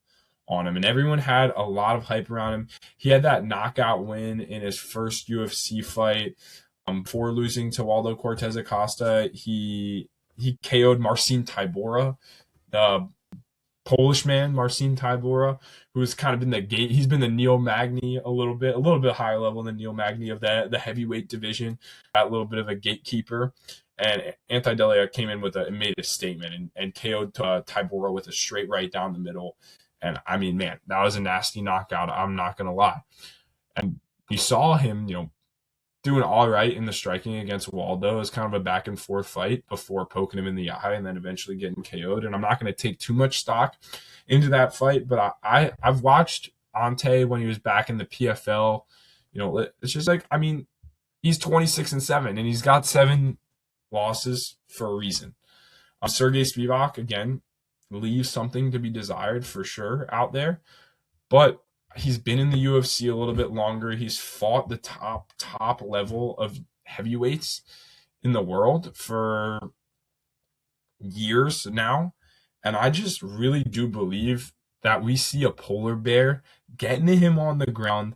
on him. And everyone had a lot of hype around him. He had that knockout win in his first UFC fight. Before losing to Waldo Cortez Acosta, he KO'd Marcin Tybura, the Polish man, Marcin Tybura, who's kind of been the gate. He's been the Neil Magny a little bit higher level than Neil Magny of the heavyweight division, that little bit of a gatekeeper. And Ante Delia came in made a statement and KO'd Tybura with a straight right down the middle. And I mean, man, that was a nasty knockout. I'm not gonna lie. And you saw him, doing all right in the striking against Waldo. It was kind of a back and forth fight before poking him in the eye and then eventually getting KO'd. And I'm not going to take too much stock into that fight, but I've watched Ante when he was back in the PFL. It's just like, I mean, he's 26-7 and he's got 7 losses for a reason. Sergey Spivak, again, leaves something to be desired for sure out there, but he's been in the UFC a little bit longer. He's fought the top level of heavyweights in the world for years now. And I just really do believe that we see a polar bear getting him on the ground,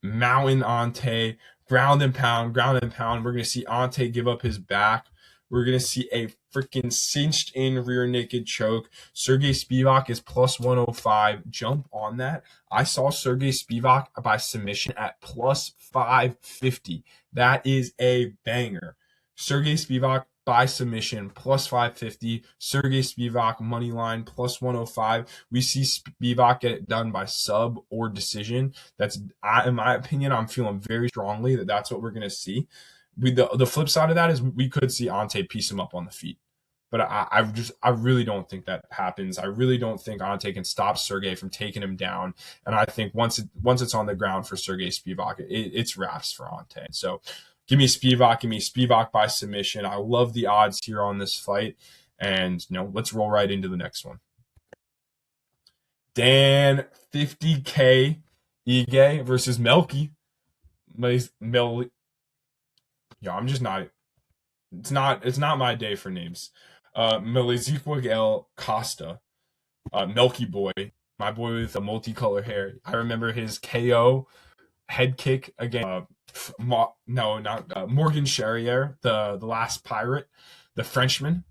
mounting Ante, ground and pound. We're going to see Ante give up his back. We're going to see a freaking cinched in rear naked choke. Sergey Spivak is plus 105. Jump on that. I saw Sergey Spivak by submission at plus 550. That is a banger. Sergey Spivak by submission plus 550. Sergey Spivak money line plus 105. We see Spivak get it done by sub or decision. That's, in my opinion, I'm feeling very strongly that that's what we're going to see. The flip side of that is we could see Ante piece him up on the feet. But I really don't think that happens. I really don't think Ante can stop Sergey from taking him down. And I think once it's on the ground for Sergey Spivak, it's wraps for Ante. So give me Spivak by submission. I love the odds here on this fight. And let's roll right into the next one. Dan 50K Ige versus Melky. Yeah, I'm just not. It's not my day for names. Meliziquel Costa, Milky Boy, my boy with the multicolor hair. I remember his KO head kick against Morgan Charrier, the last pirate, the Frenchman,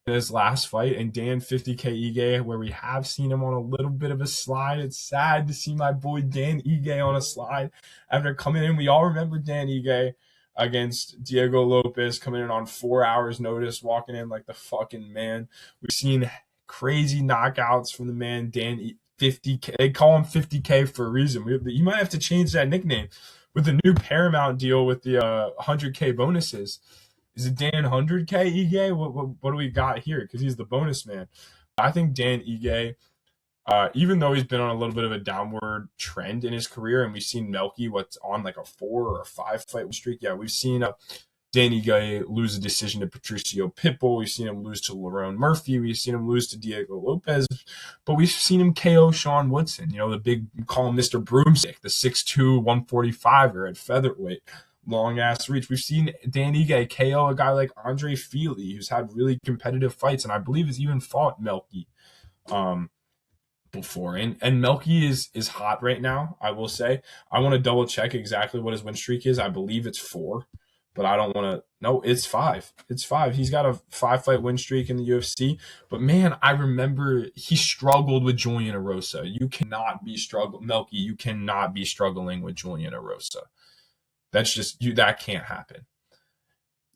in his last fight, and Dan 50K Ige, where we have seen him on a little bit of a slide. It's sad to see my boy Dan Ige on a slide after coming in. We all remember Dan Ige against Diego Lopez, coming in on 4 hours notice, walking in like the fucking man. We've seen crazy knockouts from the man, Dan 50K. They call him 50K for a reason. You might have to change that nickname with the new Paramount deal with the 100K bonuses. Is it Dan 100K Ige? What do we got here? Because he's the bonus man. I think Dan Ige, even though he's been on a little bit of a downward trend in his career, and we've seen Melky what's on like a 4 or a 5 fight streak. Yeah, we've seen Dan Ige lose a decision to Patricio Pitbull. We've seen him lose to Lerone Murphy. We've seen him lose to Diego Lopez. But we've seen him KO Sean Woodson. The big, call him Mr. Broomstick, the 6'2", 145er at featherweight. Long ass reach. We've seen Dan Ige KO a guy like Andre Fili, who's had really competitive fights, and I believe has even fought Melky before. And Melky is hot right now, I will say. I want to double check exactly what his win streak is. I believe it's 4, but I don't want to. No, it's 5. It's 5. He's got a 5-fight win streak in the UFC. But man, I remember he struggled with Julian Erosa. You cannot be Melky. You cannot be struggling with Julian Erosa. That's just that can't happen.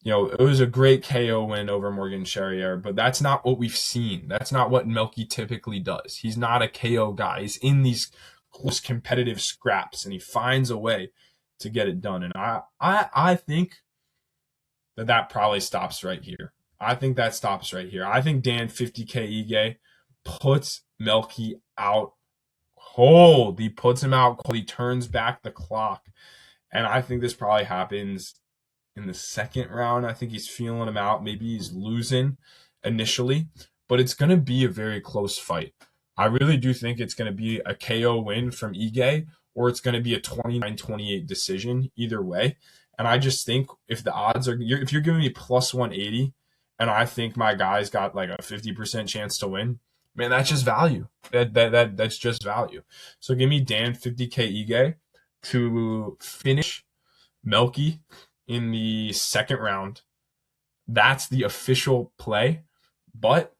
It was a great KO win over Morgan Charrier, but that's not what we've seen. That's not what Melky typically does. He's not a KO guy. He's in these close competitive scraps, and he finds a way to get it done. And I think that probably stops right here. I think that stops right here. I think Dan 50K Ige puts Melky out cold. He puts him out cold. He turns back the clock. And I think this probably happens in the second round. I think he's feeling him out. Maybe he's losing initially, but it's going to be a very close fight. I really do think it's going to be a KO win from Ige, or it's going to be a 29-28 decision, either way. And I just think if the odds are, if you're giving me plus 180, and I think my guy's got like a 50% chance to win, man, that's just value. That's just value. So give me Dan 50K Ige to finish Melky in the second round. That's the official play. But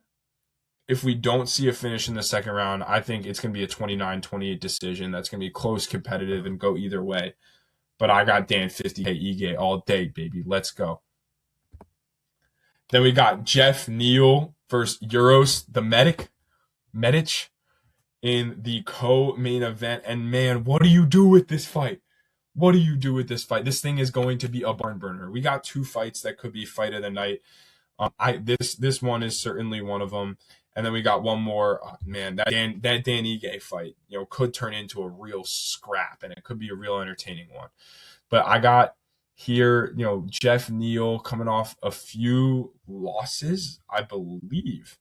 if we don't see a finish in the second round, I think it's going to be a 29-28 decision. That's going to be close, competitive, and go either way. But I got Dan 50K Ige all day, baby. Let's go. Then we got Jeff Neal versus Uros the Medic in the co-main event. And man, what do you do with this fight? What do you do with this fight? This thing is going to be a barn burner. We got two fights that could be fight of the night. This one is certainly one of them. And then we got one more. Man, that Dan Ige fight, could turn into a real scrap, and it could be a real entertaining one. But I got here, Jeff Neal coming off a few losses, I believe.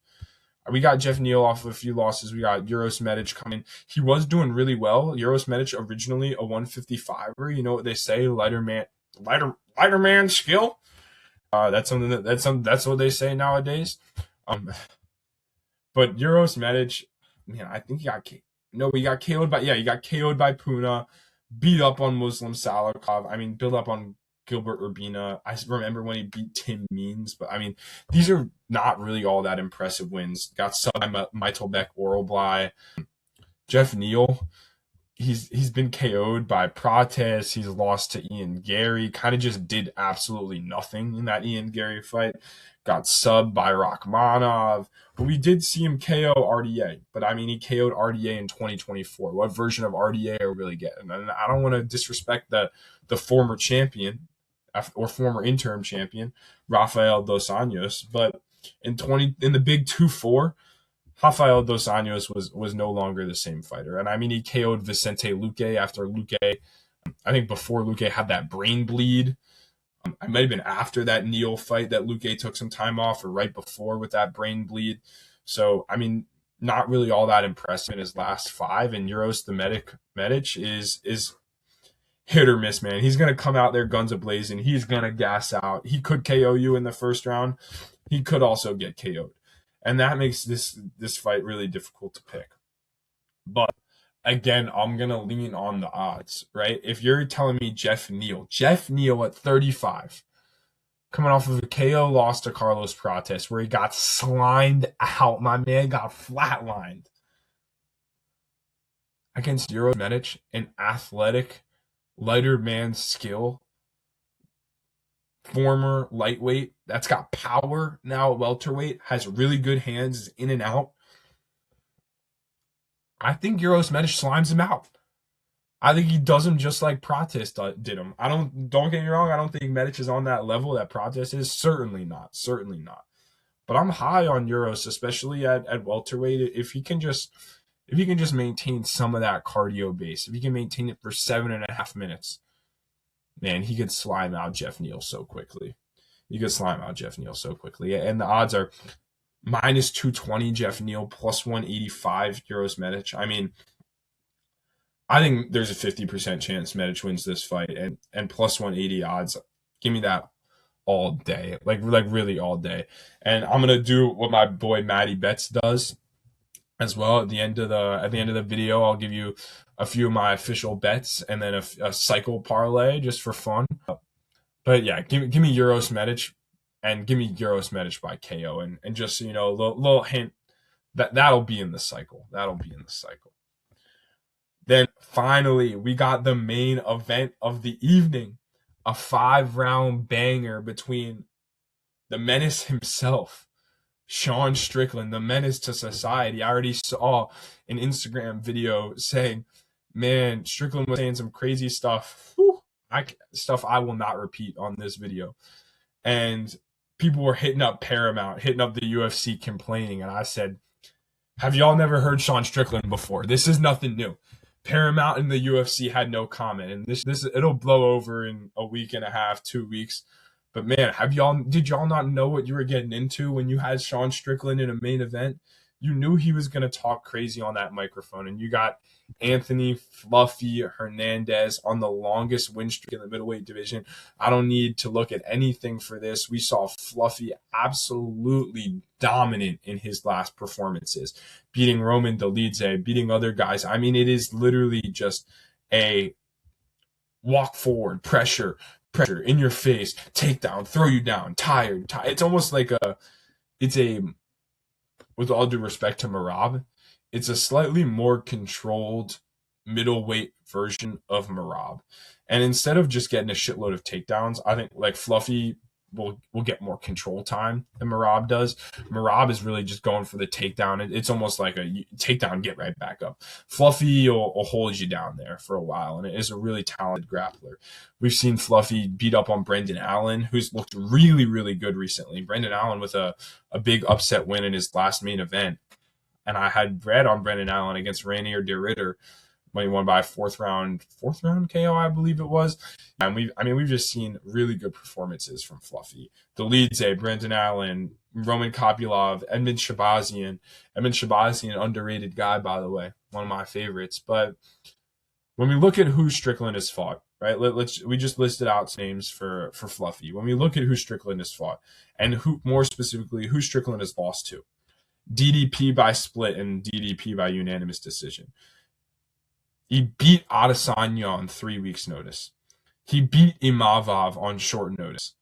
We got Jeff Neal off of a few losses. We got Uros Medic coming. He was doing really well. Uros Medic originally a 155er. You know what they say, lighter man skill. That's something that's what they say nowadays. But Uros Medic, man, I think he got KO'd by Puna, beat up on Muslim Salikov. I mean, built up on Gilbert Urbina. I remember when he beat Tim Means, but I mean, these are not really all that impressive wins. Got sub by Mytelbeck Oralbly. Jeff Neal, he's been KO'd by Prates. He's lost to Ian Gary. Kind of just did absolutely nothing in that Ian Gary fight. Got subbed by Rachmanov. But we did see him KO RDA. But I mean, he KO'd RDA in 2024. What version of RDA are we really getting? And I don't want to disrespect the former champion or former interim champion, Rafael Dos Anjos. But in the big 2-4, Rafael Dos Anjos was no longer the same fighter. And I mean, he KO'd Vicente Luque after Luque, I think before Luque had that brain bleed. It might have been after that Neal fight that Luque took some time off, or right before with that brain bleed. So, I mean, not really all that impressive in his last five. And Uros the Medic is hit or miss, man. He's going to come out there guns a-blazing. He's going to gas out. He could KO you in the first round. He could also get KO'd. And that makes this fight really difficult to pick. But again, I'm going to lean on the odds, right? If you're telling me Jeff Neal at 35, coming off of a KO loss to Carlos Prates, where he got slimed out. My man got flatlined. Against Uros Medic, an athletic, lighter man skill, former lightweight that's got power now at welterweight, has really good hands, is in and out. I think Uros Medic slimes him out. I think he does him just like Prates did him. Don't get me wrong, I don't think Medic is on that level that Prates is. Certainly not. But I'm high on Uros, especially at welterweight. If he can just maintain some of that cardio base, if he can maintain it for 7.5 minutes, man, he could slime out Jeff Neal so quickly. And the odds are minus 220 Jeff Neal, plus 185 Uros Medic. I mean, I think there's a 50% chance Medic wins this fight, and plus 180 odds. Give me that all day, like really all day. And I'm gonna do what my boy Matty Betts does as well. At the end of the video, I'll give you a few of my official bets and then a cycle parlay just for fun. But yeah, give me Uros Medic, and give me Uros Medic by KO, and just so you know, a little hint that'll be in the cycle. Then finally, we got the main event of the evening, a 5-round banger between the menace himself, Sean Strickland, the menace to society. I already saw an Instagram video saying, man, Strickland was saying some crazy stuff. Whew, stuff I will not repeat on this video. And people were hitting up Paramount, hitting up the UFC, complaining. And I said, have y'all never heard Sean Strickland before? This is nothing new. Paramount and the UFC had no comment. And this it'll blow over in a week and a half, 2 weeks. But man, did y'all not know what you were getting into when you had Sean Strickland in a main event? You knew he was going to talk crazy on that microphone, and you got Anthony Fluffy Hernandez on the longest win streak in the middleweight division. I don't need to look at anything for this. We saw Fluffy absolutely dominant in his last performances, beating Roman Dolidze, beating other guys. I mean, it is literally just a walk forward, pressure in your face, takedown, throw you down, tired. It's almost like with all due respect to Merab, it's a slightly more controlled middleweight version of Merab. And instead of just getting a shitload of takedowns, I think like Fluffy will get more control time than Merab does. Merab is really just going for the takedown. It's almost like a takedown, get right back up. Fluffy will hold you down there for a while, and it is a really talented grappler. We've seen Fluffy beat up on Brendan Allen, who's looked really, really good recently. Brendan Allen with a big upset win in his last main event. And I had read on Brendan Allen against Rainier de Ritter when he won by fourth round KO, I believe it was. And we've just seen really good performances from Fluffy. Dolidze, Brendan Allen, Roman Kopylov, Edmund Shabazian, underrated guy, by the way, one of my favorites. But when we look at who Strickland has fought, right? We just listed out names for Fluffy. When we look at who Strickland has fought, and who more specifically who Strickland has lost to, DDP by split and DDP by unanimous decision. He beat Adesanya on 3 weeks' notice. He beat Imavov on short notice.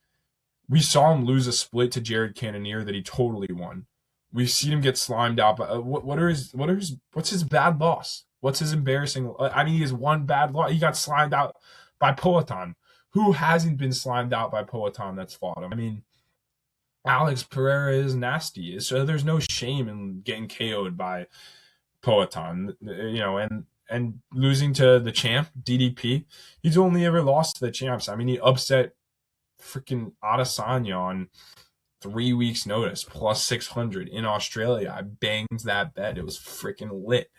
We saw him lose a split to Jared Cannonier that he totally won. We've seen him get slimed out. But what's his bad loss? What's his embarrassing? I mean, he has one bad loss. He got slimed out by Poatan. Who hasn't been slimed out by Poatan that's fought him? I mean, Alex Pereira is nasty. So there's no shame in getting KO'd by Poatan, and losing to the champ, DDP. He's only ever lost to the champs. I mean, he upset freaking Adesanya on 3 weeks' notice, plus 600 in Australia. I banged that bet. It was freaking lit.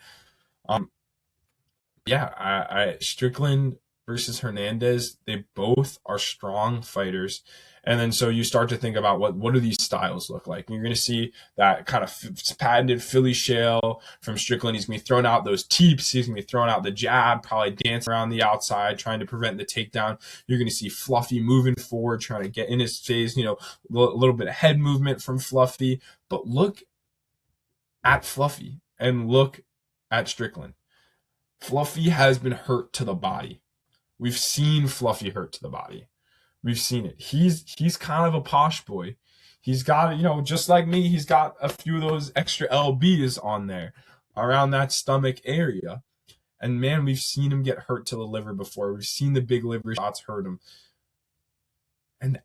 Strickland versus Hernandez, they both are strong fighters. And then so you start to think about what do these styles look like? And you're going to see that kind of patented Philly shell from Strickland. He's going to be throwing out those teeps. He's going to be throwing out the jab, probably dancing around the outside, trying to prevent the takedown. You're going to see Fluffy moving forward, trying to get in his face, a little bit of head movement from Fluffy. But look at Fluffy and look at Strickland. Fluffy has been hurt to the body. We've seen Fluffy hurt to the body. We've seen it. He's kind of a posh boy. He's got, just like me, he's got a few of those extra lbs on there around that stomach area. And man, we've seen him get hurt to the liver before. We've seen the big liver shots hurt him. And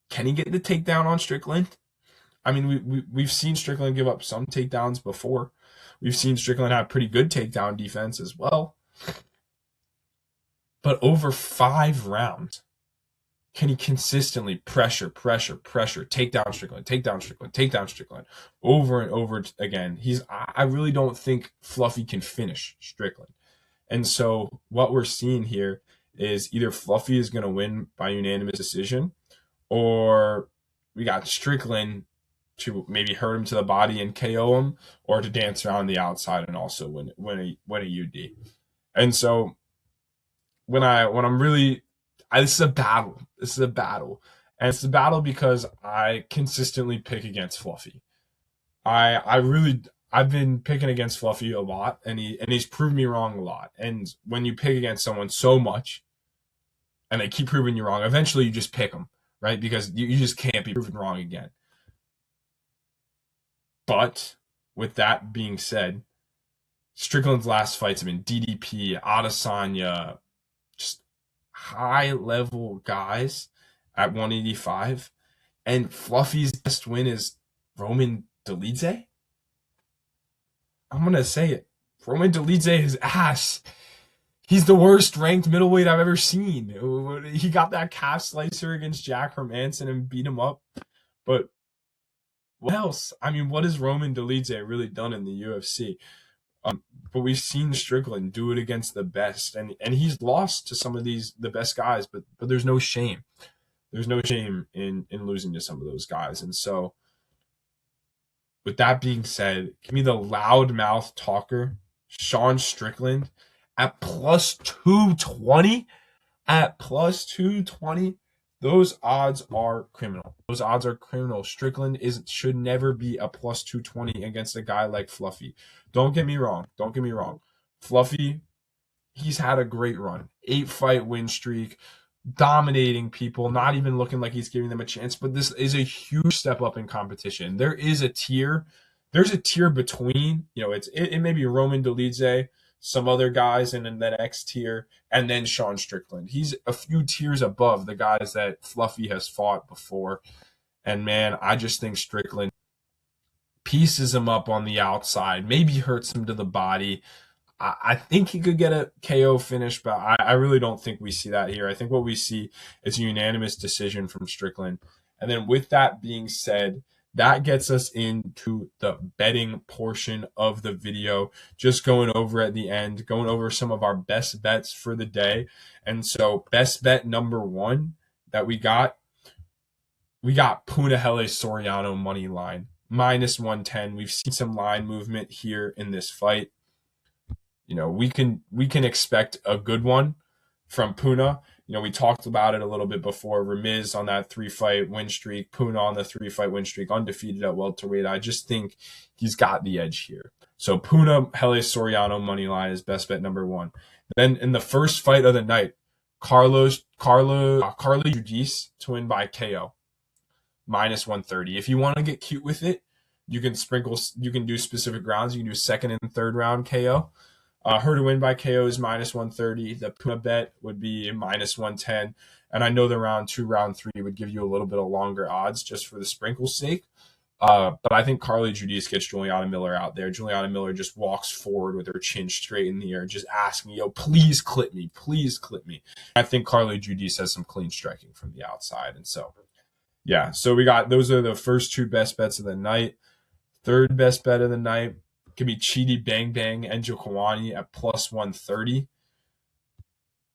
can he get the takedown on Strickland? I mean, we've seen Strickland give up some takedowns before. We've seen Strickland have pretty good takedown defense as well. But over 5 rounds, can he consistently pressure, take down Strickland, over and over again? I really don't think Fluffy can finish Strickland. And so what we're seeing here is either Fluffy is going to win by unanimous decision, or we got Strickland to maybe hurt him to the body and KO him, or to dance around the outside and also win a UD. And so when I'm really, this is a battle. And it's a battle because I consistently pick against Fluffy. I've been picking against Fluffy a lot, and he's proved me wrong a lot. And when you pick against someone so much, and they keep proving you wrong, eventually you just pick them, right? Because you just can't be proven wrong again. But with that being said, Strickland's last fights have been DDP, Adesanya, just high-level guys at 185. and Fluffy's best win is Roman Dolidze? I'm going to say it. Roman Dolidze is ass. He's the worst ranked middleweight I've ever seen. He got that calf slicer against Jack Hermanson and beat him up. But what else? I mean, what has Roman Dolidze really done in the UFC? But we've seen Strickland do it against the best, and he's lost to some of the best guys, but there's no shame. There's no shame in losing to some of those guys. And so, with that being said, give me the loudmouth talker, Sean Strickland, at plus 220. At plus 220, those odds are criminal. Those odds are criminal. Strickland should never be a plus 220 against a guy like Fluffy. Don't get me wrong. Fluffy, he's had a great run. 8-fight win streak, dominating people, not even looking like he's giving them a chance. But this is a huge step up in competition. There is a tier. There's a tier between, it may be Roman Dolidze, some other guys in the next tier, and then Sean Strickland. He's a few tiers above the guys that Fluffy has fought before. And man, I just think Strickland pieces him up on the outside, maybe hurts him to the body. I think he could get a KO finish, but I really don't think we see that here. I think what we see is a unanimous decision from Strickland. And then with that being said, that gets us into the betting portion of the video, just going over at the end, going over some of our best bets for the day. And so best bet number one that we got Punahele Soriano money line, minus 110. We've seen some line movement here in this fight. We can expect a good one from Puna. We talked about it a little bit before. Ramiz on that 3-fight win streak, Puna on the 3-fight win streak, undefeated at welterweight. I just think he's got the edge here. So Punahele Soriano money line is best bet number one. Then in the first fight of the night, Carly Judice to win by KO, minus 130. If you want to get cute with it, you can do specific rounds. You can do second and third round KO. Her to win by KO is minus 130. The Puna bet would be minus 110. And I know the round 2, round 3 would give you a little bit of longer odds just for the sprinkle's sake. But I think Carly Judice gets Juliana Miller out there. Juliana Miller just walks forward with her chin straight in the air, just asking, please clip me. Please clip me. I think Carly Judice has some clean striking from the outside. And so, yeah. So those are the first 2 best bets of the night. Third best bet of the night could be Chidi Bang Bang and Njokuani at plus 130.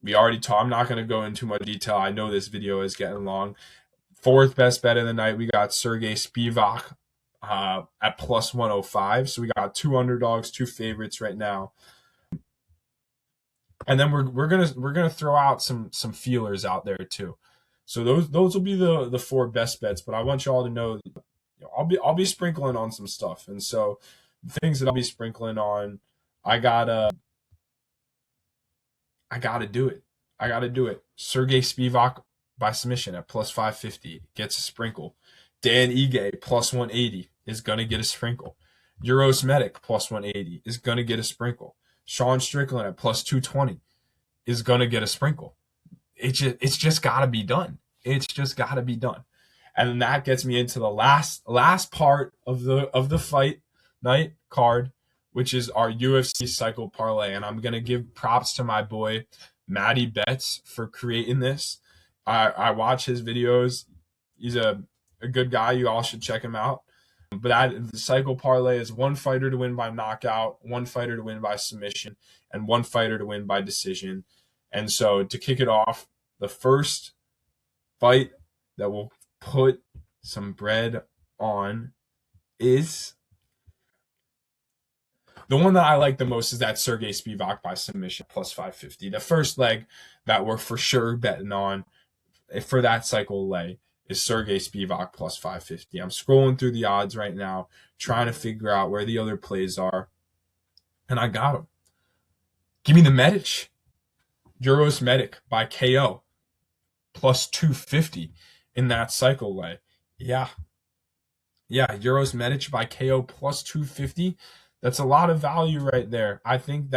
We already talked. I'm not going to go into much detail. I know this video is getting long. Fourth best bet of the night, we got Sergey Spivak at plus 105. So we got 2 underdogs, 2 favorites right now. And then we're gonna throw out some feelers out there too. So those will be the 4 best bets. But I want you all to know, I'll be sprinkling on some stuff. And so the things that I'll be sprinkling on, I gotta do it. Sergey Spivak by submission at plus 550 gets a sprinkle. Dan Ige plus 180 is gonna get a sprinkle. Euros Medic plus 180 is gonna get a sprinkle. Sean Strickland at plus 220 is gonna get a sprinkle. It's just gotta be done. It's just gotta be done. And then that gets me into the last part of the fight night card, which is our UFC cycle parlay. And I'm going to give props to my boy, Matty Betts, for creating this. I watch his videos. He's a good guy. You all should check him out. But the cycle parlay is 1 fighter to win by knockout, 1 fighter to win by submission, and 1 fighter to win by decision. And so to kick it off, the first fight that will put some bread on is the one that I like the most, is that Sergey Spivak by submission plus 550. The first leg that we're for sure betting on for that cycle lay is Sergey Spivak plus 550. I'm scrolling through the odds right now, trying to figure out where the other plays are, and I got them. Give me the Medic. Euros Medic by KO plus 250 in that cycle lay. Yeah, Euros Medic by KO plus 250. That's a lot of value right there. I think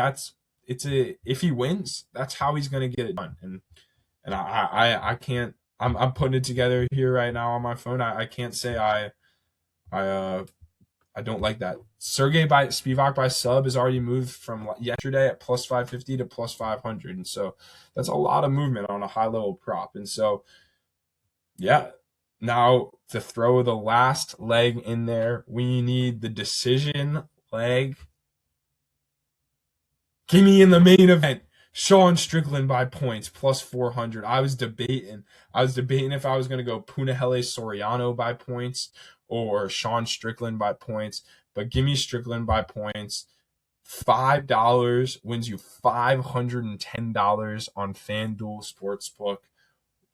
if he wins, that's how he's going to get it done. And I can't I'm putting it together here right now on my phone. I can't say I I don't like that. Sergey by Spivak by sub is already moved from yesterday at plus 550 to plus 500, and so that's a lot of movement on a high level prop. And so yeah, now to throw the last leg in there, we need the decision leg. Give me in the main event. Sean Strickland by points plus 400. I was debating. If I was going to go Punahele Soriano by points or Sean Strickland by points, but give me Strickland by points. $5 wins you $510 on FanDuel Sportsbook.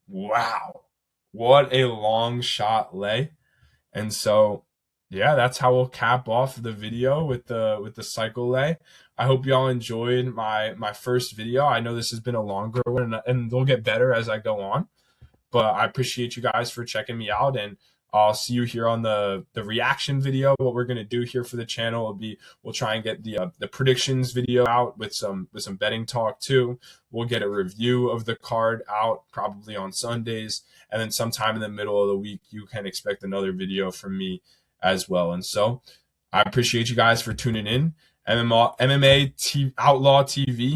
Wow. What a long shot lay. And so, yeah, that's how we'll cap off the video with the cycle lay. I hope y'all enjoyed my first video. I know this has been a longer one, and they'll get better as I go on. But I appreciate you guys for checking me out, and I'll see you here on the reaction video. What we're gonna do here for the channel will be we'll try and get the predictions video out with some betting talk too. We'll get a review of the card out probably on Sundays, and then sometime in the middle of the week you can expect another video from me as well. And so I appreciate you guys for tuning in. MMA Outlaw TV